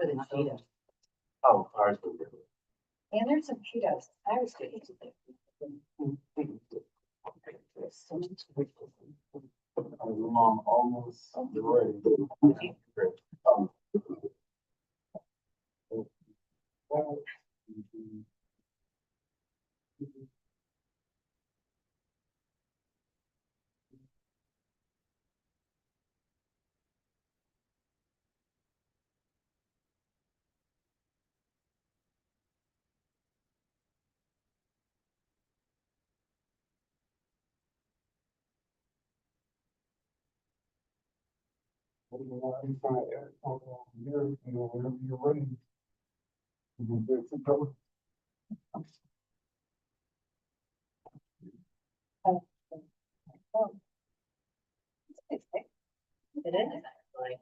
better than Cheetos. Oh, ours was good. And there's some Cheetos. Irish Cheetos. Mom almost ready. You're ready. It is actually.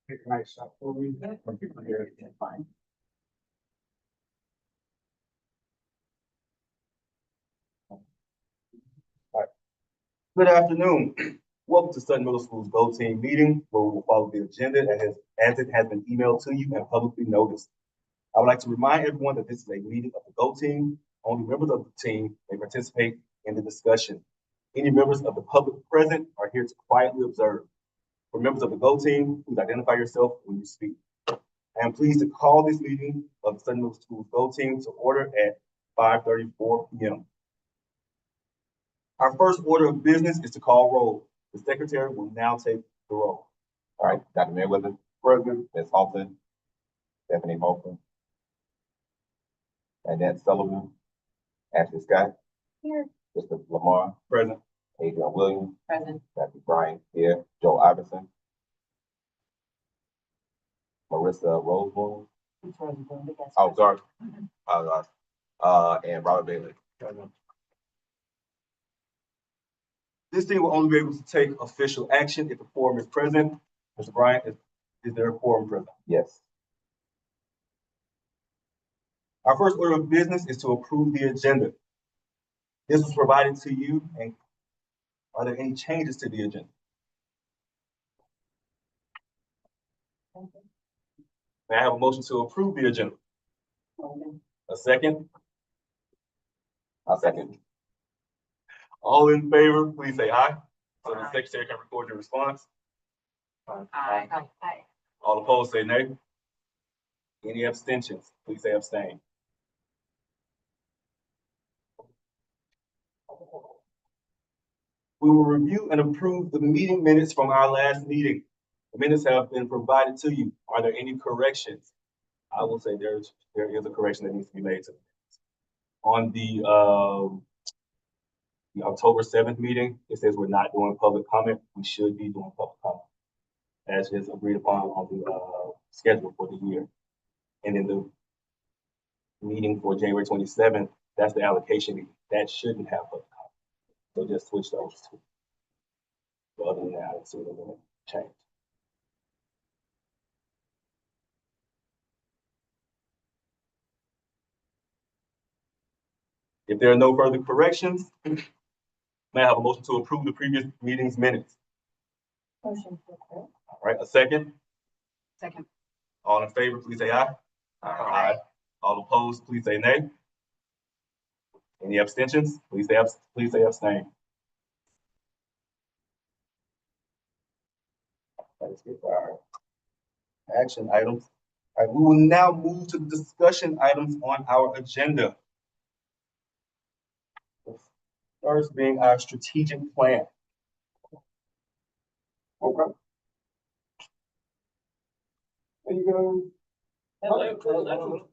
Take a nice shot for me. Fine. Good afternoon. Welcome to Sutton Middle School's Go Team meeting, where we will follow the agenda as it has been emailed to you and publicly noticed. I would like to remind everyone that this is a meeting of the Go Team. Only members of the team may participate in the discussion. Any members of the public present are here to quietly observe. For members of the Go Team, please identify yourself when you speak. I am pleased to call this meeting of the Sutton Middle School's Go Team to order at 5:34 p.m. Our first order of business is to call roll. The secretary will now take the roll. All right, Dr. Merriweather, Present. Ms. Halton, Stephanie Halton, Annette Sullivan, Ashley Scott, Here. Mr. Lamar, Present. Adrian Williams, Present. Dr. Brian here, Joe Iverson, Marissa Rosemoon, oh, sorry, and Robert Bailey. This team will only be able to take official action if the quorum is present. Mr. Bryant, is there a quorum present? Yes. Our first order of business is to approve the agenda. This was provided to you, and are there any changes to the agenda? May I have a motion to approve the agenda? A second? I'll second. All in favor, please say aye. So the secretary can record your response. Aye. All opposed, say nay. Any abstentions, please say abstain. We will review and approve the meeting minutes from our last meeting. The minutes have been provided to you. Are there any corrections? I will say there is a correction that needs to be made to the minutes. On the October 7th meeting, it says we're not doing public comment. We should be doing public comment, as is agreed upon on the schedule for the year. And in the meeting for January 27th, that's the allocation meeting. That shouldn't have public comment. So just switch those two. But other than that, I don't see them going to change. If there are no further corrections, may I have a motion to approve the previous meeting's minutes? Motion to approve. All right, a second. Second. All in favor, please say aye. Aye. All opposed, please say nay. Any abstentions? Please say abstain. Let's get our action items. All right, we will now move to the discussion items on our agenda. The first being our strategic plan. Okay. There you go. Hello.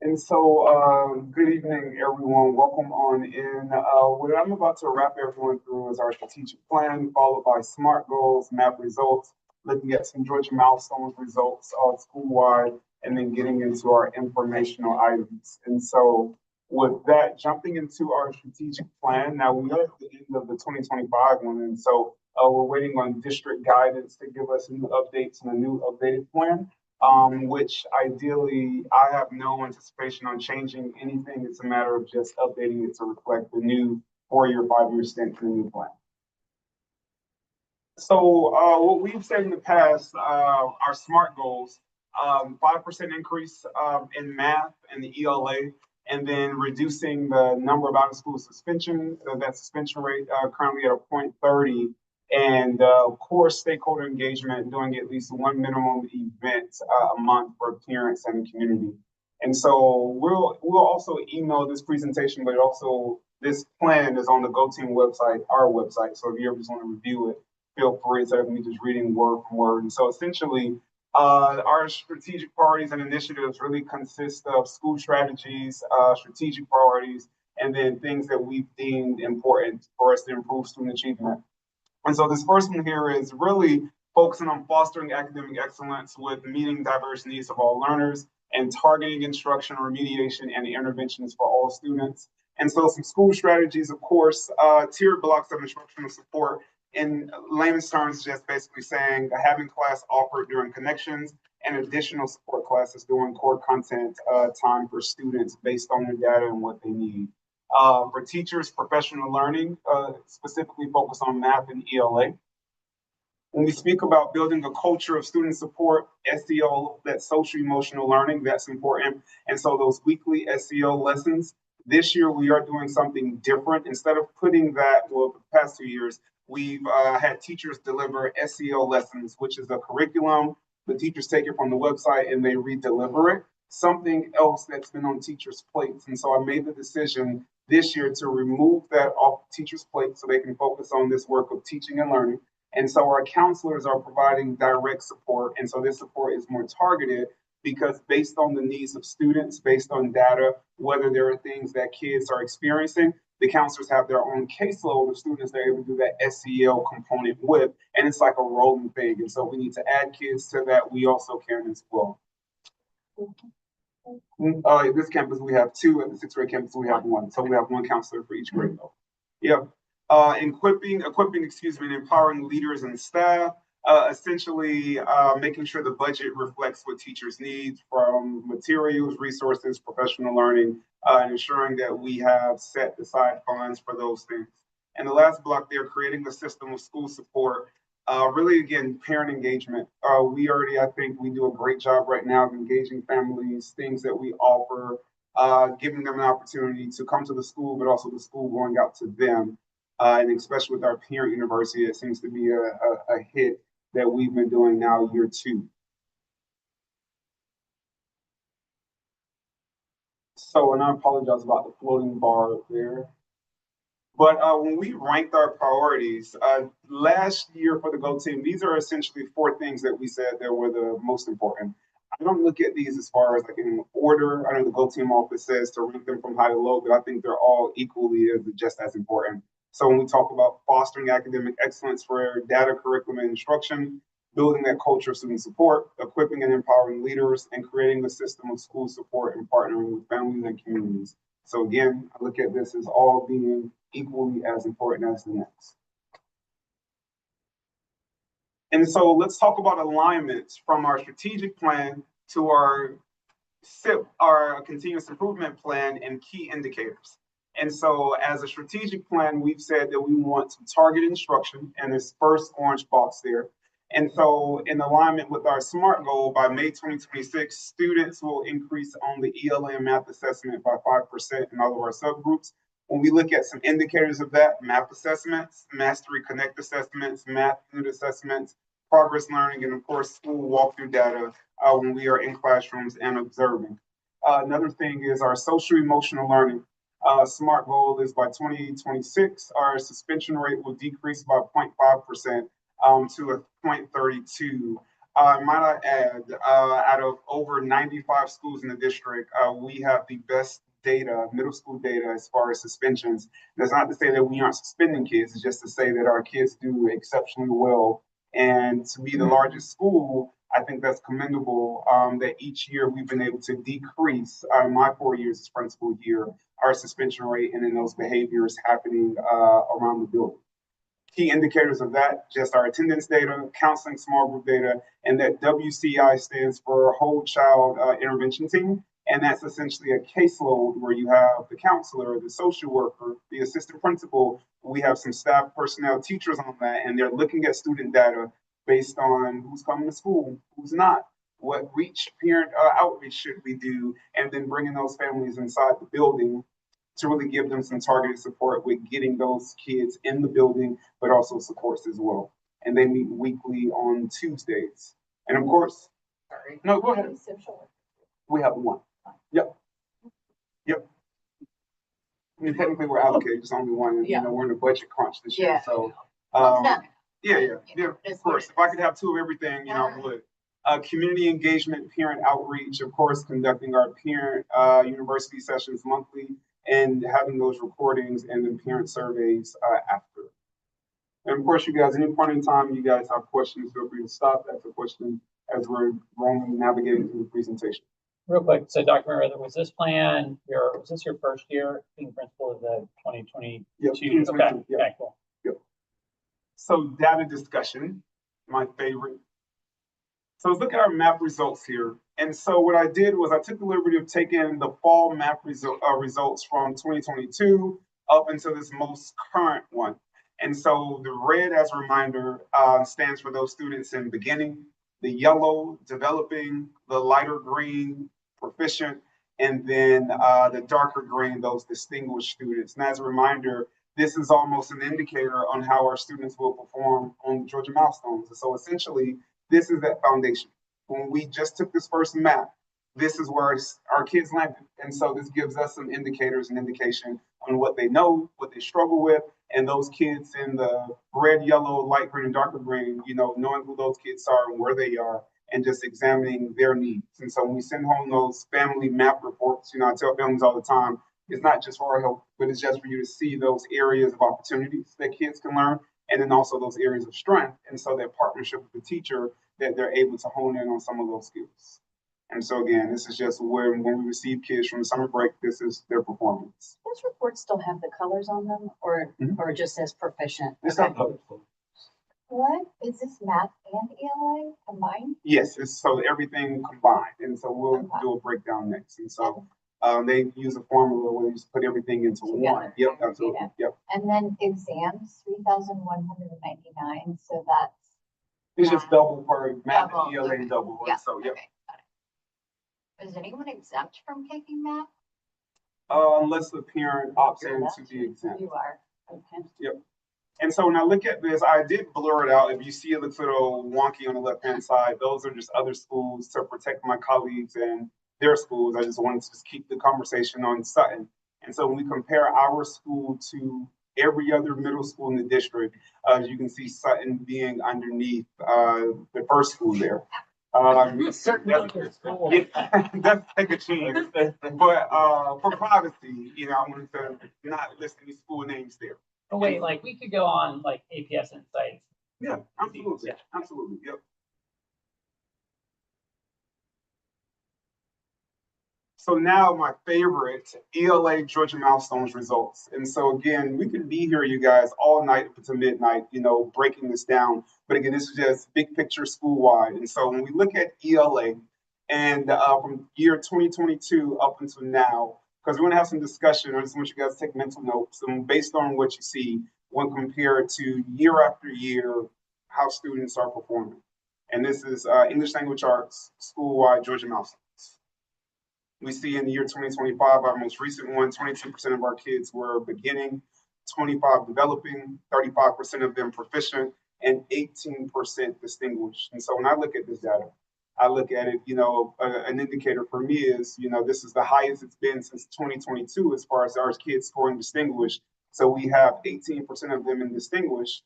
And so, good evening, everyone. Welcome on in. What I'm about to wrap everyone through is our strategic plan, followed by SMART goals, map results, looking at some Georgia milestones results school-wide, and then getting into our informational items. And so with that, jumping into our strategic plan, now we are at the end of the 2025 one, and so we're waiting on district guidance to give us new updates and a new updated plan. which ideally I have no anticipation on changing anything. It's a matter of just updating it to reflect the new 4-year, 5-year stint in the new plan. So what we've said in the past, our SMART goals, 5% increase in math and the ELA, and then reducing the number of out-of-school suspension, that suspension rate currently at a 0.30, and core stakeholder engagement, doing at least one minimum event a month for parents and the community. And so we'll also email this presentation, but also this plan is on the Go Team website, our website. So if you ever just want to review it, feel free. Instead of me just reading word for word. And so essentially, our strategic priorities and initiatives really consist of school strategies, strategic priorities, and then things that we've deemed important for us to improve student achievement. And so this first one here is really focusing on fostering academic excellence with meeting diverse needs of all learners and targeting instruction, remediation, and interventions for all students. And so some school strategies, of course, tiered blocks of instructional support. In layman's terms, just basically saying having class offered during connections and additional support classes during core content time for students based on their data and what they need. For teachers, professional learning, specifically focus on math and ELA. When we speak about building a culture of student support, SEO, that's social emotional learning, that's important. And so those weekly SEO lessons, this year we are doing something different. Instead of putting that, well, for the past 2 years, we've had teachers deliver SEO lessons, which is a curriculum. The teachers take it from the website and they re-deliver it. Something else that's been on teachers' plates. And so I made the decision this year to remove that off teachers' plates so they can focus on this work of teaching and learning. And so our counselors are providing direct support. And so this support is more targeted because based on the needs of students, based on data, whether there are things that kids are experiencing, the counselors have their own caseload of students they're able to do that SEL component with, and it's like a rolling thing. And so we need to add kids to that. We also can as well. At this campus, we have 2. At the 6th grade campus, we have 1. So we have 1 counselor for each grade level. Yeah. Equipping, and empowering leaders and staff. Essentially making sure the budget reflects what teachers need from materials, resources, professional learning, and ensuring that we have set aside funds for those things. And the last block there, creating a system of school support. Really, again, parent engagement. We already, I think we do a great job right now of engaging families, things that we offer, giving them an opportunity to come to the school, but also the school going out to them. And especially with our parent university, it seems to be a hit that we've been doing now year 2. So, and I apologize about the floating bar up there. But when we ranked our priorities last year for the Go Team, these are essentially 4 things that we said that were the most important. I don't look at these as far as like in order. I know the Go Team office says to rank them from high to low, but I think they're all equally just as important. So when we talk about fostering academic excellence for data, curriculum, and instruction, building that culture of student support, equipping and empowering leaders, and creating the system of school support and partnering with families and communities. So again, I look at this as all being equally as important as the next. And so let's talk about alignments from our strategic plan to our SIP, our continuous improvement plan, and key indicators. And so as a strategic plan, we've said that we want to target instruction, and this first orange box there. And so in alignment with our SMART goal, by May 2026, students will increase on the ELA and math assessment by 5% in all of our subgroups. When we look at some indicators of that, math assessments, Mastery Connect assessments, math unit assessments, progress learning, and of course, school walkthrough data when we are in classrooms and observing. Another thing is our social emotional learning. SMART goal is by 2026, our suspension rate will decrease by 0.5% to a 0.32. Might I add, out of over 95 schools in the district, we have the best data, middle school data, as far as suspensions. That's not to say that we aren't suspending kids, it's just to say that our kids do exceptionally well. And to be the largest school, I think that's commendable that each year we've been able to decrease, my 4 years as principal here, our suspension rate and then those behaviors happening around the building. Key indicators of that, just our attendance data, counseling small group data, and that WCI stands for Whole Child Intervention Team. And that's essentially a caseload where you have the counselor, the social worker, the assistant principal. We have some staff personnel, teachers on that, and they're looking at student data based on who's coming to school, who's not, what parent outreach should we do, and then bringing those families inside the building to really give them some targeted support with getting those kids in the building, but also supports as well. And they meet weekly on Tuesdays. And of course, Sorry. no, go ahead. Social. We have one. Yep. Yep. I mean, technically we're allocated, just only one. And, Yeah. You know, we're in a budget crunch this year. Yeah. So, Yeah. yeah, of course. If I could have two of everything, you know, I would. Community engagement, parent outreach, of course, conducting our parent university sessions monthly and having those recordings and then parent surveys after. And of course, you guys, any point in time, you guys have questions, feel free to stop, ask a question as we're rolling, navigating through the presentation. Real quick, so Dr. Merriweather, was this your first year being principal of the 2022? Yep, 2022, Okay, yep. okay, cool. So data discussion, my favorite. So let's look at our map results here. And so what I did was I took the liberty of taking the fall map results from 2022 up until this most current one. And so the red, as a reminder, stands for those students in beginning, the yellow, developing, the lighter green, proficient, and then the darker green, those distinguished students. And as a reminder, this is almost an indicator on how our students will perform on Georgia milestones. And so essentially, this is that foundation. When we just took this first map, this is where our kids landed. And so this gives us some indicators and indication on what they know, what they struggle with, and those kids in the red, yellow, light green, and darker green, you know, knowing who those kids are and where they are, and just examining their needs. And so when we send home those family map reports, you know, I tell families all the time, it's not just for our help, but it's just for you to see those areas of opportunities that kids can learn, and then also those areas of strength. And so that partnership with the teacher, that they're able to hone in on some of those skills. And so again, this is just when we receive kids from the summer break, this is their performance. Those reports still have the colors on them or just says proficient? It's Okay. not colorful. What? Is this math and ELA combined? Yes, it's so everything combined. And so we'll do a breakdown next. And so they use a formula where you just put everything into one. Yep, absolutely. Yep. And then exams, 3,199. So that's It's just double per math Double, and ELA okay. double. Yeah, So yep. okay, got it. Is anyone exempt from taking math? Unless the parent opts into the exam. You are. Okay. Yep. And so when I look at this, I did blur it out. If you see it looks a little wonky on the left-hand side, those are just other schools to protect my colleagues and their schools. I just wanted to just keep the conversation on Sutton. And so when we compare our school to every other middle school in the district, as you can see Sutton being underneath the first school there. That's take a chance. But for privacy, you know, I wanted to not list any school names there. Oh, wait, like we could go on like APS Insights. Yeah, absolutely. Yeah. Absolutely. Yep. So now my favorite ELA Georgia milestones results. And so again, we could be here, you guys, all night up to midnight, you know, breaking this down. But again, this is just big picture school-wide. And so when we look at ELA and from year 2022 up until now, because we're gonna have some discussion, I just want you guys to take mental notes and based on what you see when compared to year after year, how students are performing. And this is English language arts, school-wide Georgia milestones. We see in the year 2025, our most recent one, 22% of our kids were beginning, 25 developing, 35% of them proficient, and 18% distinguished. And so when I look at this data, I look at it, you know, an indicator for me is, you know, this is the highest it's been since 2022 as far as our kids scoring distinguished. So we have 18% of them in distinguished.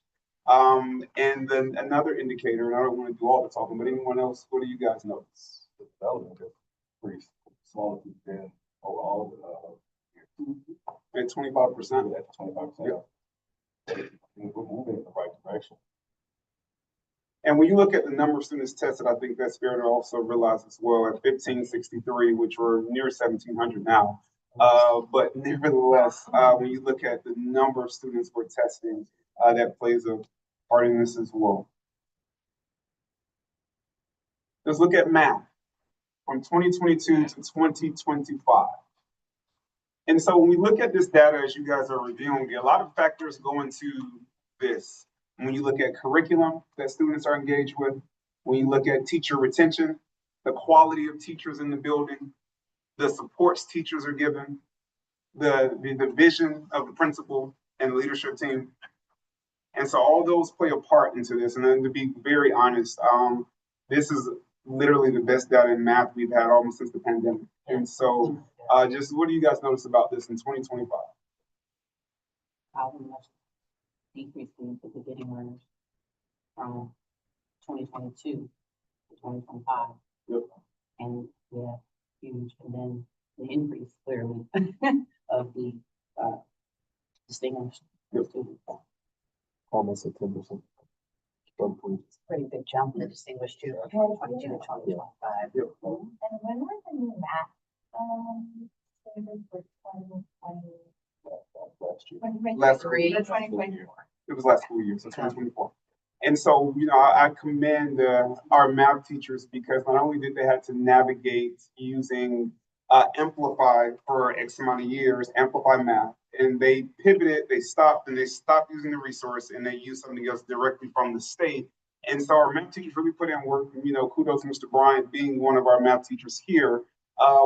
And then another indicator, and I don't want to do all the talking, but anyone else, what do you guys notice? The development is pretty small than overall. At 25%. At 25%. We're moving in the right direction. And when you look at the number of students tested, I think that's fair to also realize as well at 1,563, which were near 1,700 now. But nevertheless, when you look at the number of students we're testing, that plays a part in this as well. Let's look at math from 2022 to 2025. And so when we look at this data, as you guys are reviewing, a lot of factors go into this. When you look at curriculum that students are engaged with, when you look at teacher retention, the quality of teachers in the building, the supports teachers are given, the vision of the principal and the leadership team. And so all those play a part into this. And then to be very honest, this is literally the best data in math we've had almost since the pandemic. And so just what do you guys notice about this in 2025? How much decrease in the beginning learners from 2022 to 2025. Yep. And yeah, huge. And then the increase clearly of the distinguished students. Almost a 10%. Pretty big jump in the distinguished too, 2022 to 2025. Yep. And when were the new math, standards for 2020? Last year. 2023, 2024. It was last school year, so 2024. And so, you know, I commend our math teachers because not only did they have to navigate using Amplify for X amount of years, Amplify Math, and they pivoted, they stopped using the resource and they used something else directly from the state. And so our math teachers really put in work, you know, kudos to Mr. Bryant being one of our math teachers here.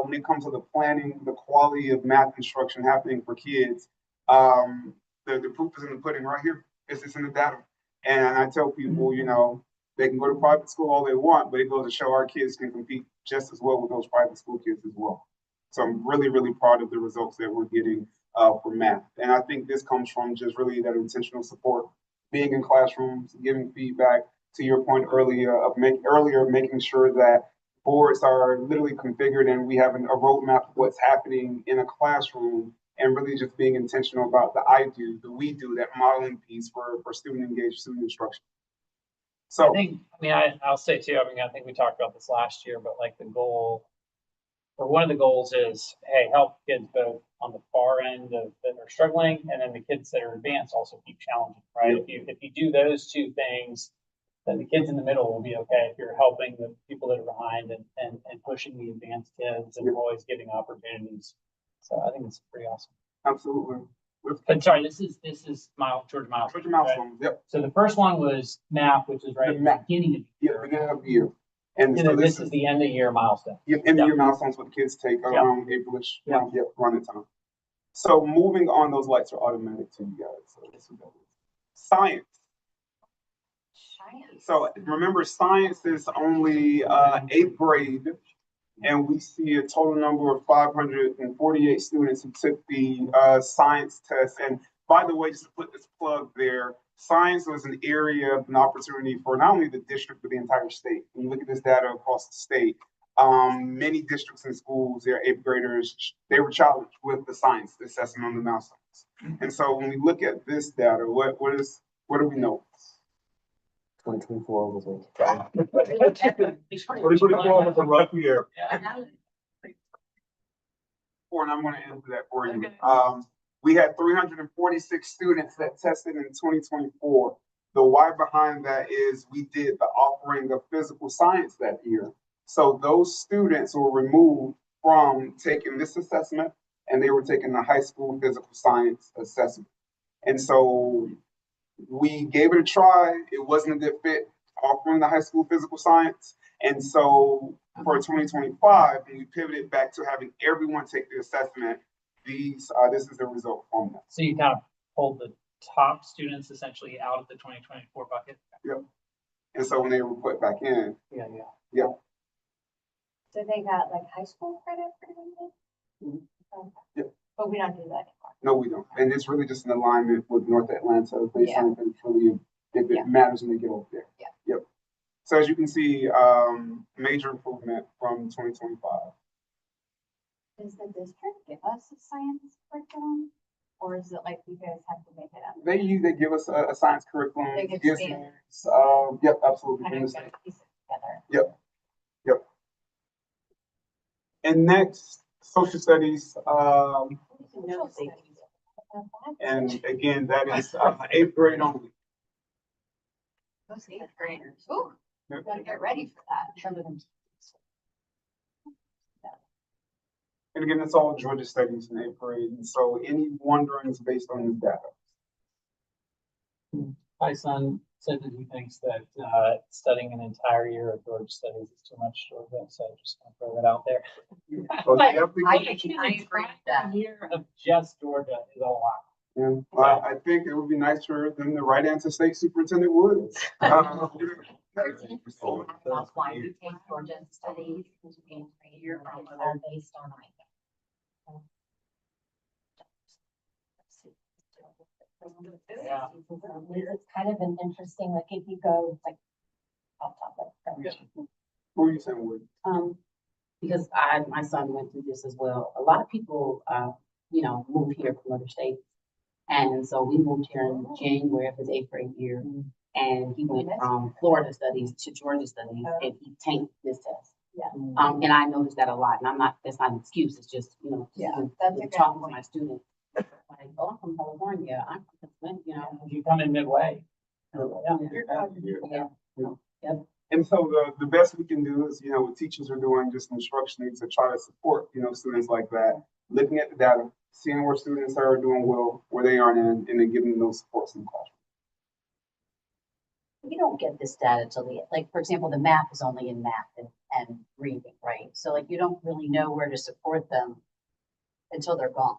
When it comes to the planning, the quality of math instruction happening for kids, the proof is in the pudding right here. It's in the data. And I tell people, you know, they can go to private school all they want, but it goes to show our kids can compete just as well with those private school kids as well. So I'm really, really proud of the results that we're getting for math. And I think this comes from just really that intentional support, being in classrooms, giving feedback, to your point earlier of making sure that boards are literally configured and we have a roadmap of what's happening in a classroom, and really just being intentional about the we do, that modeling piece for student engaged student instruction. So I'll say too, I think we talked about this last year, but like the goal, or one of the goals is, hey, help kids both on the far end of that are struggling, and then the kids that are advanced also keep challenging, right? Yep. If you do those two things, then the kids in the middle will be okay. If you're helping the people that are behind and pushing the advanced kids and Yep. always giving opportunities. So I think it's pretty awesome. absolutely. But sorry, this is Georgia Miles. Georgia Right? milestones, yep. So the first one was math, which is right The at math. the beginning of the Yeah, year. beginning of the year. And And so then this is the end of year milestone. end of year milestones what the kids take around Aprilish, running time. So moving on, those lights are automatic to you guys. So this is science. Science. So remember, science is only 8th grade, and we see a total number of 548 students who took the science test. And by the way, just to put this plug there, science was an area of an opportunity for not only the district, but the entire state. When you look at this data across the state, many districts and schools, their 8th graders, they were challenged with the science assessment on the milestones. And so when we look at this data, what do we know? 2024 was a 2024 was a rough year. And I'm going to answer that for you. We had 346 students that tested in 2024. The why behind that is we did the offering of physical science that year. So those students were removed from taking this assessment, and they were taking the high school physical science assessment. And so we gave it a try. It wasn't a good fit offering the high school physical science. And so for 2025, we pivoted back to having everyone take the assessment. This is the result from that. So you kind of pulled the top students essentially out of the 2024 bucket. Yep. And so when they were put back in, Yeah. So they got like high school credit for doing it? Okay. Yep. But we don't do that anymore. no, we don't. And it's really just an alignment with North Atlanta based on if it's really, if it Yeah. matters when they get over there. Yeah. Yep. So as you can see, major improvement from 2025. Does the district give us a science curriculum? Or is it like you guys have to make it up? They give us a science curriculum. They give Yes, standards. yep, absolutely. Kind From the of state. gotta piece it together. Yep. And next, social studies. Social studies. And again, that is eighth grade only. Those eighth graders, ooh, gotta get ready for that. And again, it's all Georgia studies in eighth grade. And so any wonderings based on this data? My son said that he thinks that studying an entire year of Georgia studies is too much Georgia, so I'm just gonna throw that out there. So But definitely- I agree with that. A year of just Georgia is a lot. And I think it would be nice for them to write into State Superintendent Woods. That's why we take Georgia studies in a year from all based on Yeah. It's kind of an interesting, like if you go like off topic. Who are you saying, Wood? Because my son went through this as well. A lot of people, move here from other states. And so we moved here in January of his eighth grade year. And he went from Florida studies to Georgia studies and he tanked this test. Yeah. And I noticed that a lot. And that's not an excuse. It's just, Yeah, that's a good talking to point. my students. Like, oh, I'm from California. I'm from Pennsylvania, You come in midway. Yeah. And so the best we can do is, what teachers are doing, just instruction to try to support, students like that, looking at the data, seeing where students are doing well, where they aren't in, and then giving them those supports in the classroom. You don't get this data till for example, the math is only in math and reading, right? So you don't really know where to support them until they're gone.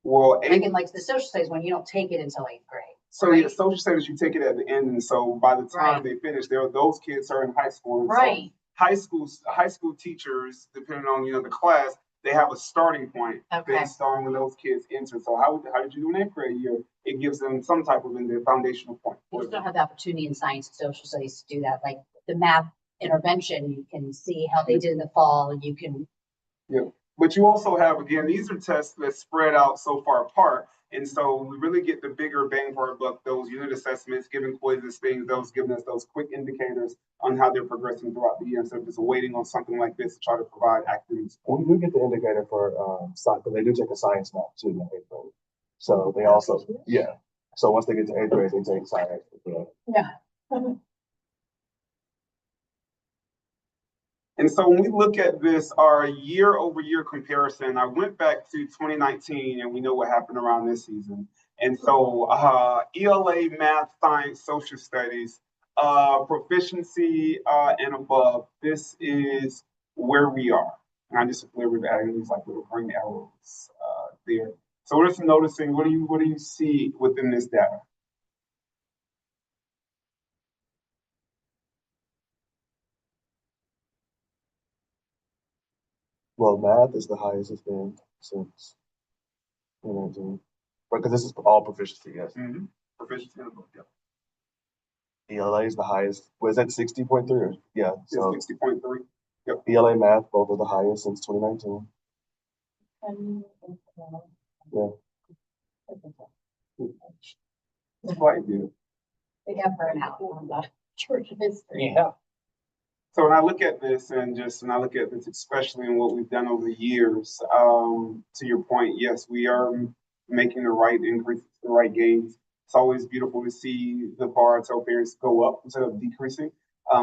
Well, The social studies one, you don't take it until eighth grade. so yeah, social studies, you take it at the end, and so by the time Right. they finish, those kids are in high school. And so Right. high school teachers, depending on the class, they have a starting point Okay. based on when those kids enter. So how did you do in eighth grade year? It gives them some type of foundational point. You just don't have the opportunity in science and social studies to do that. Like the math intervention, you can see how they did in the fall and you can. But you also have, again, these are tests that spread out so far apart. And so we really get the bigger bang for our buck, those unit assessments, giving quizzes, things, those giving us those quick indicators on how they're progressing throughout the year instead of just waiting on something like this to try to provide academic support. We do get the indicator for science, but they do take a science map too in eighth grade. So they also, yeah. So once they get to eighth grade, they take science. And so when we look at this, our year over year comparison, I went back to 2019 and we know what happened around this season. And so ELA, math, science, social studies, proficiency and above, this is where we are. And I just flavored adding these little green arrows there. So we're just noticing, what do you see within this data? Well, math is the highest it's been since 2019. Because this is all proficiency, yes. Mm-hmm. Proficiency and above, yeah. ELA is the highest. Was that 60.3? Yeah. So 60.3. Yep. ELA math, both are the highest since 2019. Yeah. That's quite good. They got burned out on the Georgia history. Yeah. So when I look at this especially in what we've done over the years, to your point, yes, we are making the right increases, the right gains. It's always beautiful to see the bar to parents go up instead of decreasing.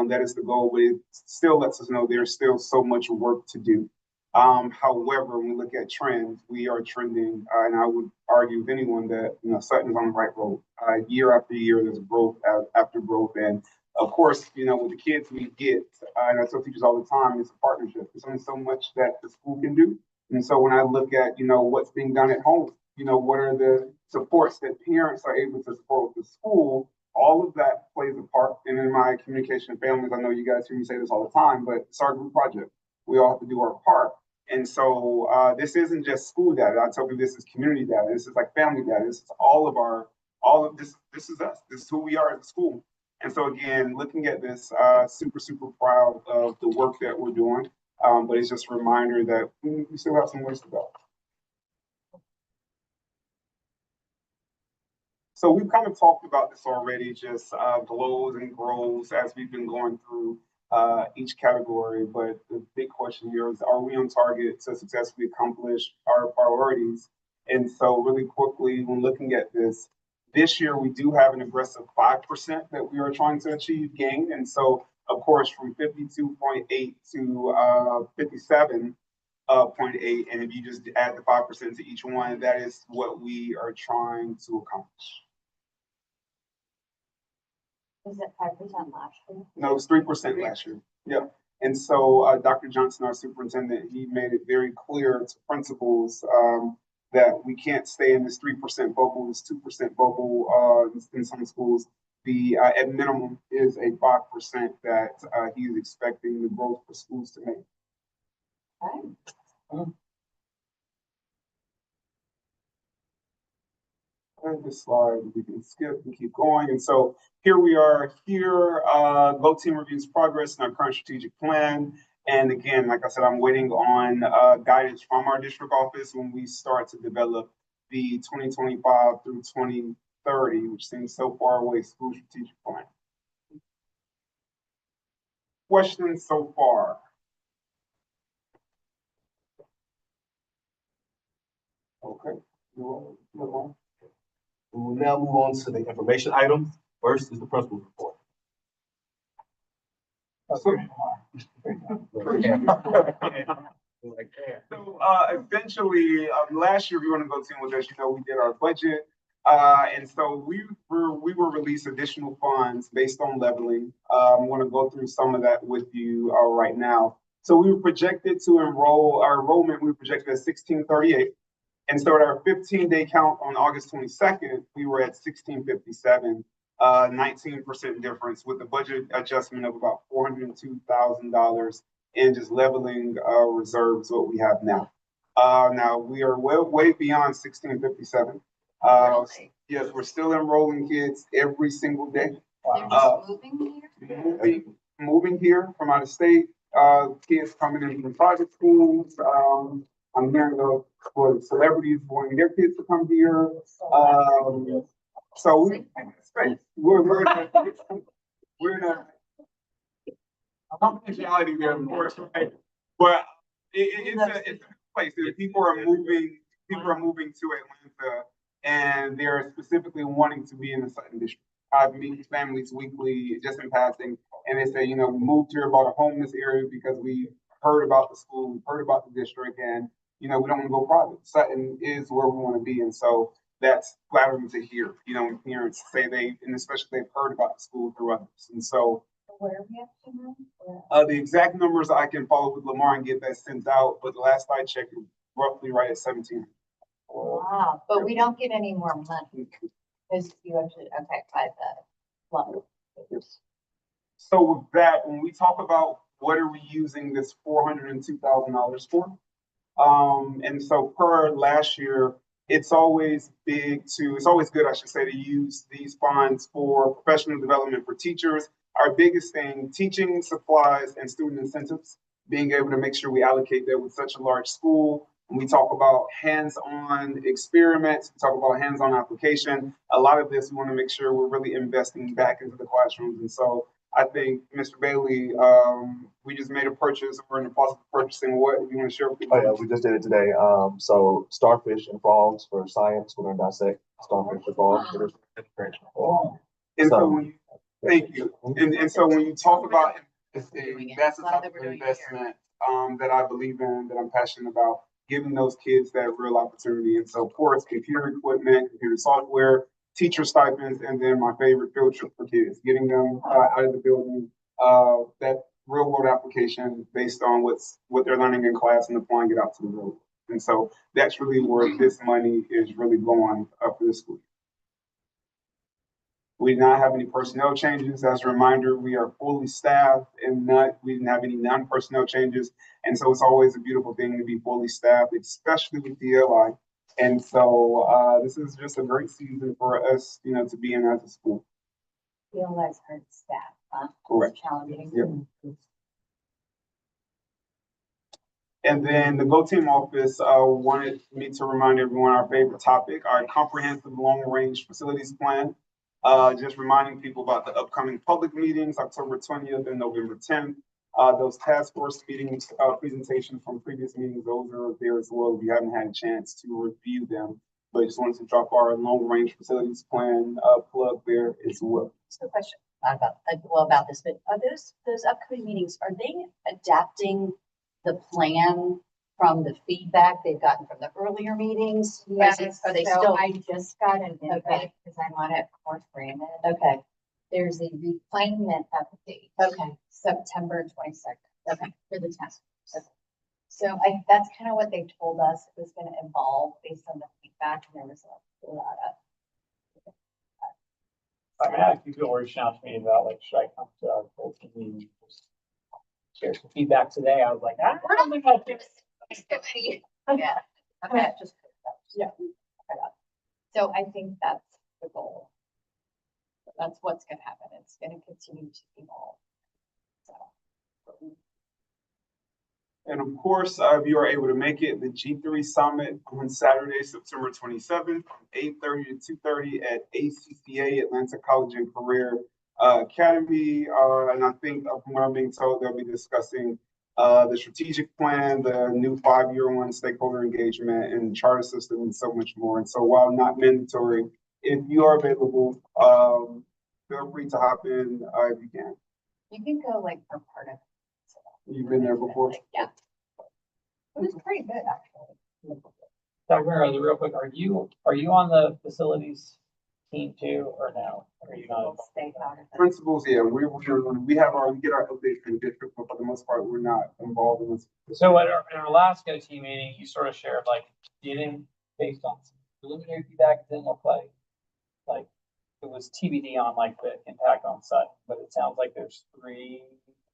That is the goal, but it still lets us know there's still so much work to do. However, when we look at trends, we are trending, and I would argue with anyone that Sutton's on the right road. Year after year, there's growth after growth, and of course, with the kids we get, and I tell teachers all the time, it's a partnership. There's only so much that the school can do, and so when I look at what's being done at home, what are the supports that parents are able to support with the school, all of that plays a part. And in my communication families, I know you guys hear me say this all the time, but it's our group project. We all have to do our part. And so this isn't just school data. I tell you this is community data. This is family data. This is all of this. This is us. This is who we are as a school. And so again, looking at this, super, super proud of the work that we're doing. But it's just a reminder that we still have some ways to go. So we've kind of talked about this already, just glows and grows as we've been going through each category. But the big question here is, are we on target to successfully accomplish our priorities And so really quickly, when looking at this year, we do have an aggressive 5% that we are trying to achieve gain. And so, of course, from 52.8 to 57.8, and if you just add the 5% to each one, that is what we are trying to accomplish. Was it 5% last year? No, it was 3% last year. Yeah. And so Dr. Johnson, our superintendent, he made it very clear to principals that we can't stay in this 3% bubble, this 2% bubble in some schools. The at minimum is a 5% that he is expecting the growth for schools to make. Okay. This slide we can skip and keep going. And so here we are here, Go Team reviews progress in our current strategic plan. And again, like I said, I'm waiting on guidance from our district office when we start to develop the 2025 through 2030, which seems so far away, school strategic plan. Questions so far? Okay. Move on. We will now move on to the information items. First is the principal's report. So essentially, last year, if you want to go team with us, you know, we did our budget. And so we were released additional funds based on leveling. I'm going to go through some of that with you right now. So we were projected to enroll, our enrollment, we were projected at 1638. And so at our 15-day count on August 22nd, we were at 1657, 19% difference with a budget adjustment of about $402,000 and just leveling reserves what we have now. Now we are way beyond 1657. Yes, we're still enrolling kids every single day. They're just moving here? Moving here from out of state, kids coming in from private schools. I'm hearing of for celebrities wanting their kids to come here. So we're in a confidentiality there, of course, right? But it's a place. People are moving to Atlanta, and they're specifically wanting to be in the Sutton district. I meet families weekly, just in passing, and they say, you know, we moved here about a homeless area because we heard about the school, we heard about the district, and you know, we don't want to go private. Sutton is where we want to be, and so that's flattering to hear. You know, parents say and especially they've heard about the school through others, and so. Where are we up to now? The exact numbers I can follow with Lamar and get that sent out, but the last I checked, roughly right at 17. Wow, but we don't get any more money because you actually affect by the level. So with that, when we talk about what are we using this $402,000 for? And so per last year, it's always good, I should say, to use these funds for professional development for teachers. Our biggest thing, teaching supplies and student incentives, being able to make sure we allocate that with such a large school. When we talk about hands-on experiments, we talk about hands-on application. A lot of this, we want to make sure we're really investing back into the classrooms. And so I think, Mr. Bailey, we just made a purchase. We're in the process of purchasing. What do you want to share with people? Oh yeah, we just did it today. So starfish and frogs for science. We're gonna dissect starfish and frogs. And so So- when you, thank you. And so when you talk about Doing it. that's the Glad type that of we're doing it here. investment that I believe in, that I'm passionate about, giving those kids that real opportunity. And so, of course, computer equipment, computer software, teacher stipends, and then my favorite field trip for kids, getting them out of the building, that real world application based on what they're learning in class and applying it out to the world. And so that's really where this money is really going for the school. We did not have any personnel changes. As a reminder, we are fully staffed and we didn't have any non-personnel changes. And so it's always a beautiful thing to be fully staffed, especially with DLI. And so this is just a great season for us, you know, to be in as a school. Feel less hurt staff, huh? Correct. Challenging. Yep. And then the Go Team office wanted me to remind everyone our favorite topic, our comprehensive long-range facilities plan. Just reminding people about the upcoming public meetings, October 20th and November 10th. Those task force meetings, presentations from previous meetings, those are there as well. If you haven't had a chance to review them, but just wanted to drop our long range facilities plan, plug there as well. So question, not about, well, about this, but are those upcoming meetings, are they adapting the plan from the feedback they've gotten from the earlier meetings? Or is it- Yes, Are they so still, I just got an Okay. invite because I'm on it course granted. okay, There's a refinement update. okay, September 22nd. okay, For the task force. So that's kind of what they told us it was gonna evolve based on the feedback, and there was a lot of. I mean, I have people reaching out to me about like, should I come to our full team meeting? Just share some feedback today. I was like, I don't think I'll do it. Yeah. okay, just. Yeah. So I think that's the goal. That's what's gonna happen. It's gonna continue to evolve. So. And of course, if you are able to make it, the G3 Summit on Saturday, September 27th, from 8:30 to 2:30 at ACCA, Atlanta College and Career Academy. And I think from what I'm being told, they'll be discussing the strategic plan, the new 5-year one, stakeholder engagement, and charter system, and so much more. And so while not mandatory, if you are available, feel free to hop in if you can. You can go like for part of it. So, You've been there before? Yeah. It was pretty good, actually. Dr. Merriweather, real quick, are you on the facilities team too, or no? Are you not? Stay out of it. Principals, yeah, we get our updates from district, but for the most part, we're not involved in this. So at our last GOT meeting, you sort of shared like, you didn't, based on some preliminary feedback, it didn't look like it was TBD on like the impact on Sutton, but it sounds like there's 3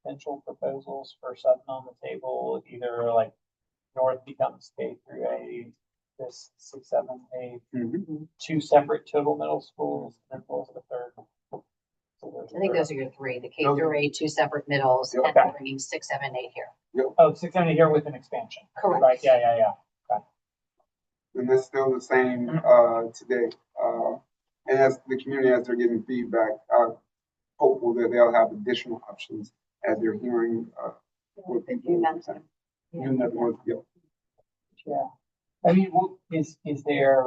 potential proposals for Sutton on the table, either like North becomes K through 8, this 6, 7, 8, Mhm. 2 separate total middle schools, and then what was the third? So there's a I think third. those are your 3, the K through 8, 2 separate middles, and Okay. bringing 6, 7, 8 here. Oh, 6, 7 here with an expansion. Correct. Right, yeah. And that's still the same, today. And as the community, as they're getting feedback, hopeful that they'll have additional options as they're hearing, what people are saying. You never know, yeah. Yeah. I mean, is there,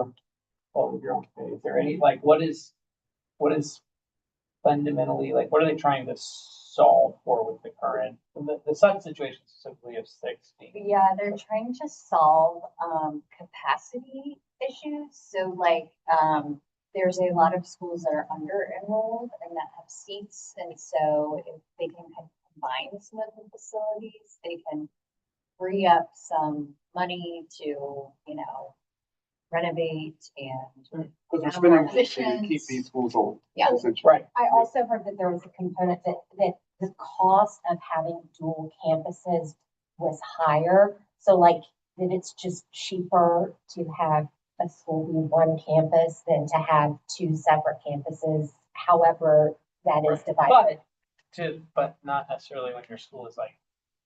well, your own committee, is there any, like, what is fundamentally, like, what are they trying to solve for with the current, the Sutton situation specifically of 16? Yeah, they're trying to solve capacity issues. So like there's a lot of schools that are under enrolled and that have seats. And so if they can kind of combine some of the facilities, they can free up some money to, you know, renovate and Because we're have more spending to keep efficient. these schools open. Yeah. essentially. Right. I also heard that there was a component that the cost of having dual campuses was higher. So like that it's just cheaper to have a school be one campus than to have 2 separate campuses, however that is divided. But not necessarily when your school is like,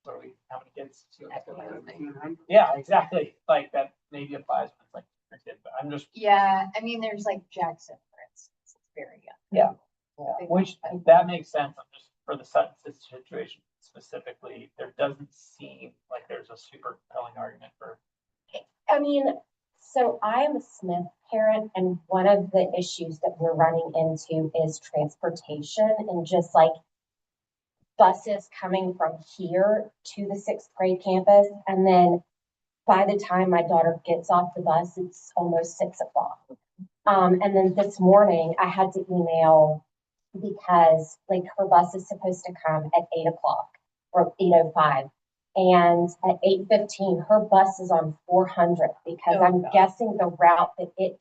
what are we, how many kids? 200? Yeah, exactly. Like that maybe applies when it's like 200 kids, but I'm just, Yeah, I mean, there's like Jackson, for instance, it's very young. which that makes sense. I'm just for the Sutton situation specifically, there doesn't seem like there's a super compelling argument for. I mean, so I'm a Smith parent, and one of the issues that we're running into is transportation and just like buses coming from here to the 6th grade campus. And then by the time my daughter gets off the bus, it's almost 6 o'clock. And then this morning I had to email because like her bus is supposed to come at 8 o'clock or 8:05. And at 8:15, her bus is on 400 because I'm guessing the route that it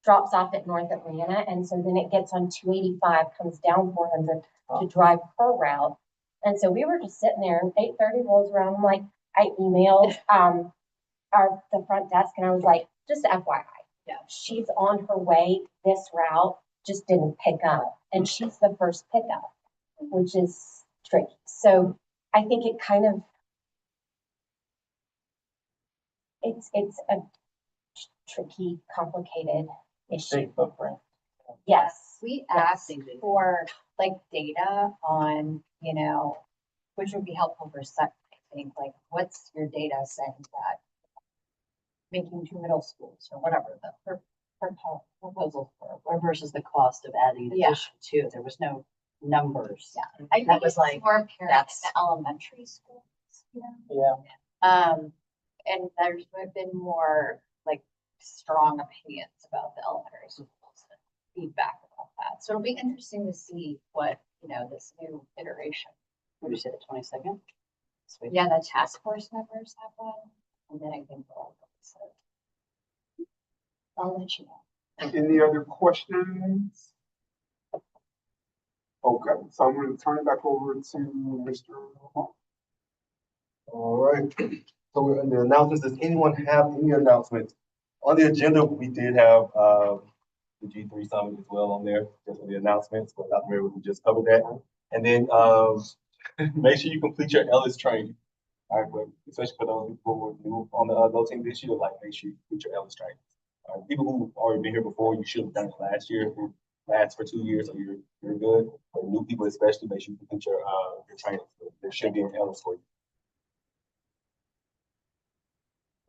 drops off at North Atlanta. And so then it gets on 285, comes down 400 to drive her route. And so we were just sitting there and 8:30 rolls around. I'm like, I emailed the front desk and I was like, just FYI, she's on her way. This route just didn't pick up. And she's the first pickup, which is tricky. So I think it kind of, it's a tricky, complicated issue. Big footprint. Yes. We asked for like data on, you know, which would be helpful for some, I think, like, what's your data saying that making two middle schools or whatever the proposals were. Or versus the cost of adding an Yeah. addition too. There was no numbers. Yeah, I That think was it's like, more apparent in that's- the elementary schools, you know? Yeah. And there's been more like strong opinions about the elementary schools and feedback about that. So it'll be interesting to see what, you know, this new iteration. What did you say, the 22nd? Yeah, the task force members have one, and then I think all of them, so. I'll let you know. Any other questions? Okay, so I'm gonna turn it back over to Mr. Hall. All right, so we're in the announcements. Does anyone have any announcements? On the agenda, we did have, the G3 Summit as well on there, just for the announcements, but Dr. Merriweather just covered that. And then, make sure you complete your Ellis training. All right, but especially for those people who are new on the Go team this year, like, make sure you complete your Ellis training. People who already been here before, you should have done it last year. If it lasts for 2 years, so you're good. But new people especially, make sure you complete your training. There should be an Ellis for you.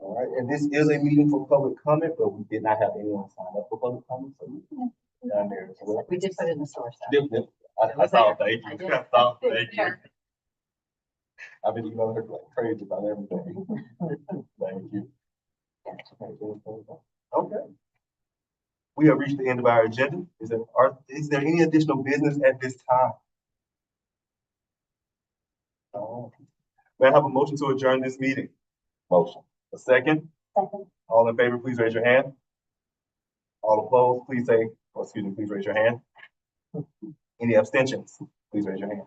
All right, and this is a meeting for public comment, but we did not have anyone sign up for public comment, so we can down there as well. We did put it in the source. Yep, yep. I was saw, there. thank I you. did. I saw, It was thank you. there. I've been emailing her like crazy about everything. Thank you. Okay. We have reached the end of our agenda. Is there any additional business at this time? No. May I have a motion to adjourn this meeting? Motion. A second? Second. All in favor, please raise your hand. All opposed, please say, or excuse me, please raise your hand. Any abstentions? Please raise your hand.